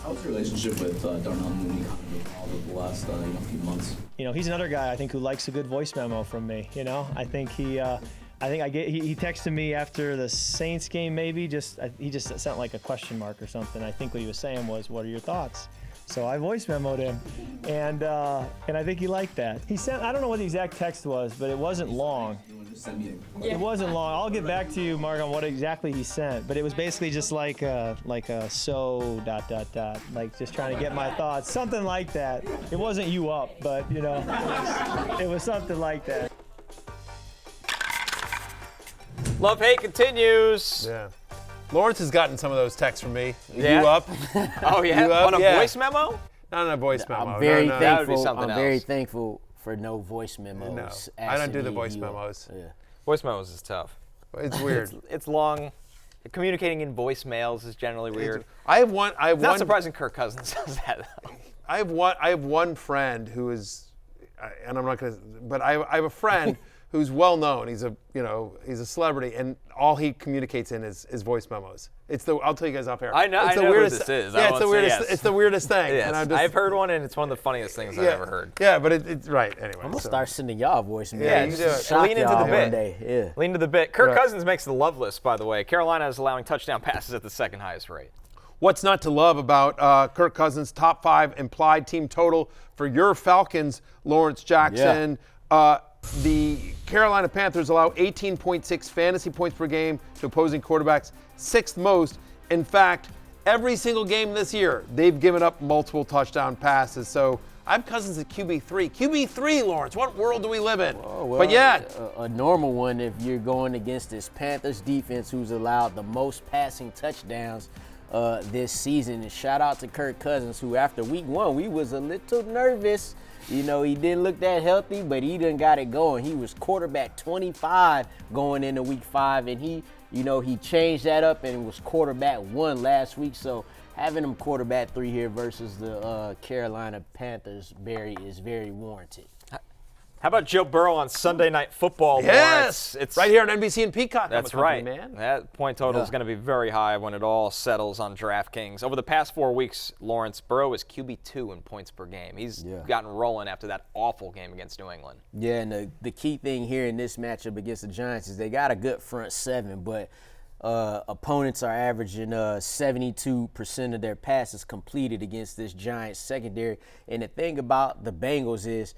How's your relationship with Darnell Mooney kind of evolved over the last few months? He's another guy I think who likes a good voice memo from me. I think he texted me after the Saints game maybe. He just sent like a question mark or something. I think what he was saying was, "What are your thoughts?" So I voice memoed him, and I think he liked that. He sent, I don't know what the exact text was, but it wasn't long. It wasn't long. I'll get back to you, Mark, on what exactly he sent. But it was basically just like a like just trying to get my thoughts, something like that. It wasn't you up, but it was something like that. Love-hate continues. Yeah. Lawrence has gotten some of those texts from me. Yeah? You up? Oh, yeah? You up? On a Yeah. voice memo? Not on a voice memo. I'm very no. That would be thankful. something I'm very else. thankful for no voice memos. No, I don't do the voice memos. Yeah. Voice memos is tough. It's weird. It's long. Communicating in voicemails is generally weird. I have Not surprising Kirk Cousins does that, though. I have one friend who is, and I'm not going to, but I have a friend who's well known. He's a celebrity, and all he communicates in is voice memos. I'll tell you guys off air. I know who this is. Yeah, it's the weirdest. It's the weirdest thing. Yes. And I've heard one, and it's one of the funniest things I've ever heard. Yeah, but it's right anyway. I'm gonna start sending y'all voicemails. Yeah, you just do it. lean into the bit. One day. Yeah. Lean to the bit. Kirk Right. Cousins makes the love list, by the way. Carolina is allowing touchdown passes at the second highest rate. What's not to love about Kirk Cousins' top 5 implied team total for your Falcons, Lawrence Jackson? Yeah. The Carolina Panthers allow 18.6 fantasy points per game to opposing quarterbacks, 6th most. In fact, every single game this year, they've given up multiple touchdown passes. So I have Cousins at QB3. QB3, Lawrence, what world do we live in? Oh, well, but yeah. A normal one if you're going against this Panthers defense who's allowed the most passing touchdowns this season. And shout out to Kirk Cousins, who after week 1, we was a little nervous. He didn't look that healthy, but he done got it going. He was quarterback 25 going into week 5, and he changed that up and was quarterback 1 last week. So having him quarterback 3 here versus the Carolina Panthers is very warranted. How about Joe Burrow on Sunday Night Football? Yes, Lawrence? It's right here on NBC and Peacock. That's right, man. That point total is going to be very high when it all settles on DraftKings. Over the past 4 weeks, Lawrence, Burrow is QB2 in points per game. He's gotten rolling after that awful game against New England. Yeah, and the key thing here in this matchup against the Giants is they got a good front 7, but opponents are averaging 72% of their passes completed against this Giants secondary. And the thing about the Bengals is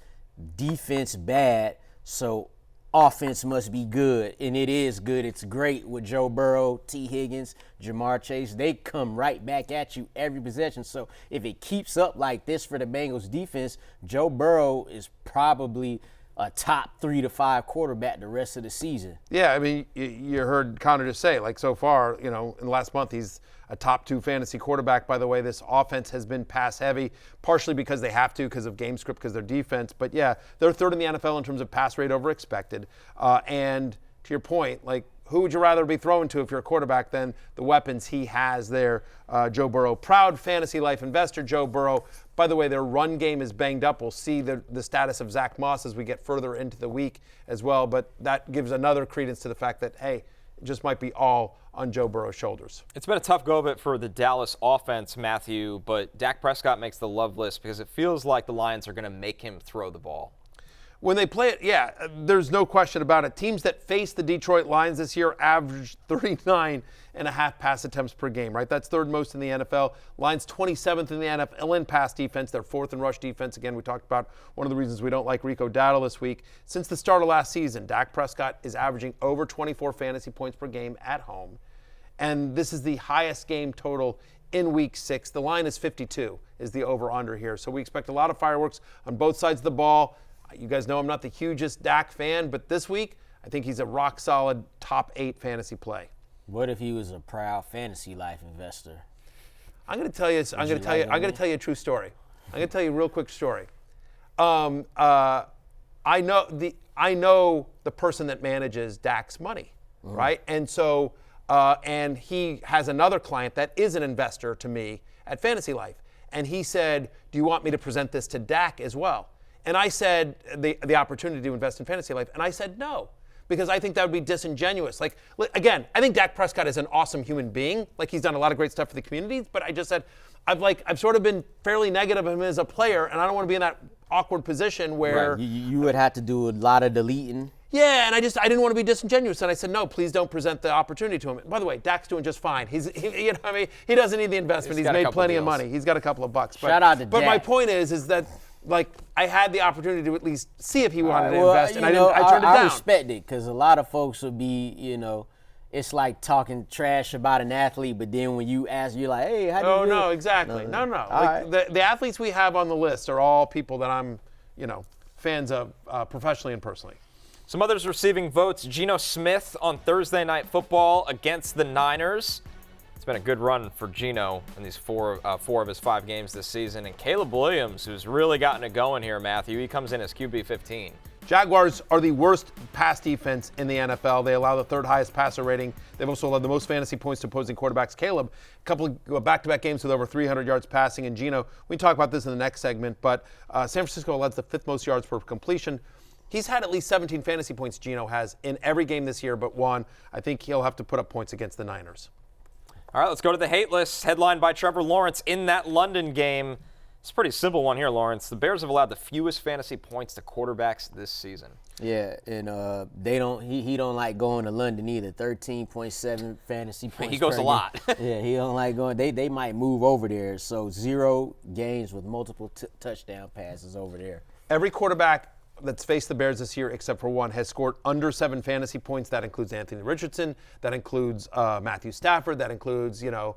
defense bad, so offense must be good, and it is good. It's great with Joe Burrow, T. Higgins, Jamar Chase. They come right back at you every possession. So if it keeps up like this for the Bengals defense, Joe Burrow is probably a top 3 to 5 quarterback the rest of the season. Yeah, I mean, you heard Connor just say, like, so far, in the last month, he's a top 2 fantasy quarterback. By the way, this offense has been pass heavy, partially because they have to, because of game script, because their defense. But yeah, they're 3rd in the NFL in terms of pass rate over expected. And to your point, like, who would you rather be throwing to if you're a quarterback than the weapons he has there? Joe Burrow, proud Fantasy Life investor, Joe Burrow. By the way, their run game is banged up. We'll see the status of Zach Moss as we get further into the week as well. But that gives another credence to the fact that, hey, it just might be all on Joe Burrow's shoulders. It's been a tough go of it for the Dallas offense, Matthew, but Dak Prescott makes the love list because it feels like the Lions are going to make him throw the ball. When they play it, yeah, there's no question about it. Teams that face the Detroit Lions this year averaged 39.5 pass attempts per game, right? That's 3rd most in the NFL. Lions 27th in the NFL in pass defense. They're 4th in rush defense. Again, we talked about one of the reasons we don't like Rico Dowdle this week. Since the start of last season, Dak Prescott is averaging over 24 fantasy points per game at home. And this is the highest game total in week 6. The line is 52 is the over-under here. So we expect a lot of fireworks on both sides of the ball. You guys know I'm not the hugest Dak fan, but this week I think he's a rock-solid top 8 fantasy play. What if he was a proud Fantasy Life investor? I'm going to tell you a true story. I'm going to tell you a real quick story. I know the person that manages Dak's money, right? And so and he has another client that is an investor to me at Fantasy Life, and he said, "Do you want me to present this to Dak as well?" And I said, the opportunity to invest in Fantasy Life, and I said no, because I think that would be disingenuous. Like, again, I think Dak Prescott is an awesome human being. Like, he's done a lot of great stuff for the community, but I just said, I've sort of been fairly negative of him as a player, and I don't want to be in that awkward position where you would have to do a lot of deleting. Yeah, and I didn't want to be disingenuous, and I said, no, please don't present the opportunity to him. By the way, Dak's doing just fine. He doesn't need the investment. He's made plenty of money. He's got a couple of bucks. Shout out to Dak. But my point is that, like, I had the opportunity to at least see if he wanted to invest, and I turned it down. I respect it, because a lot of folks would be, it's like talking trash about an athlete, but then when you ask, you're like, hey, how do you do? No, exactly. No. Like, the athletes we have on the list are all people that I'm, fans of professionally and personally. Some others receiving votes. Geno Smith on Thursday Night Football against the Niners. It's been a good run for Geno in these four of his 5 games this season. And Caleb Williams, who's really gotten it going here, Matthew. He comes in as QB 15. Jaguars are the worst pass defense in the NFL. They allow the 3rd highest passer rating. They've also allowed the most fantasy points to opposing quarterbacks. Caleb, a couple of back-to-back games with over 300 yards passing. And Geno, we can talk about this in the next segment, but San Francisco allows the 5th most yards per completion. He's had at least 17 fantasy points, Geno has, in every game this year but one. I think he'll have to put up points against the Niners. All right, let's go to the hate list, headlined by Trevor Lawrence in that London game. It's a pretty simple one here, Lawrence. The Bears have allowed the fewest fantasy points to quarterbacks this season. Yeah, and he don't like going to London either. 13.7 fantasy points. He goes a lot. Yeah, he don't like going. They might move over there. So 0 games with multiple touchdown passes over there. Every quarterback that's faced the Bears this year, except for one, has scored under 7 fantasy points. That includes Anthony Richardson. That includes Matthew Stafford. That includes, a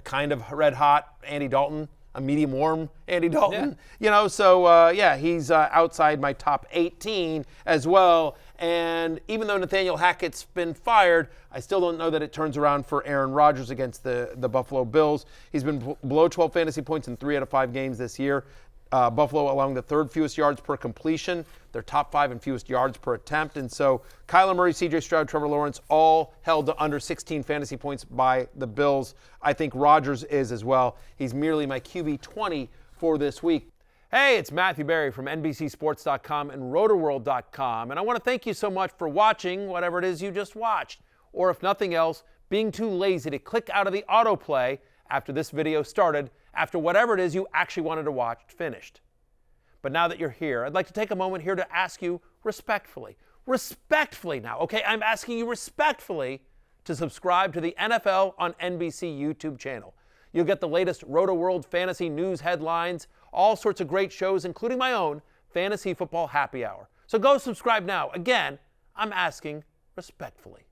kind of red-hot Andy Dalton, a medium-warm Andy Dalton. Yeah. He's outside my top 18 as well. And even though Nathaniel Hackett's been fired, I still don't know that it turns around for Aaron Rodgers against the Buffalo Bills. He's been below 12 fantasy points in 3 out of 5 games this year. Buffalo allowing the 3rd fewest yards per completion. They're top 5 in fewest yards per attempt. And so Kyler Murray, C.J. Stroud, Trevor Lawrence, all held to under 16 fantasy points by the Bills. I think Rodgers is as well. He's merely my QB 20 for this week. Hey, it's Matthew Berry from NBCSports.com and RotoWorld.com. And I want to thank you so much for watching whatever it is you just watched. Or if nothing else, being too lazy to click out of the autoplay after this video started, after whatever it is you actually wanted to watch finished. But now that you're here, I'd like to take a moment here to ask you respectfully now, okay? I'm asking you respectfully to subscribe to the NFL on NBC YouTube channel. You'll get the latest Roto World fantasy news headlines, all sorts of great shows, including my own Fantasy Football Happy Hour. So go subscribe now. Again, I'm asking respectfully.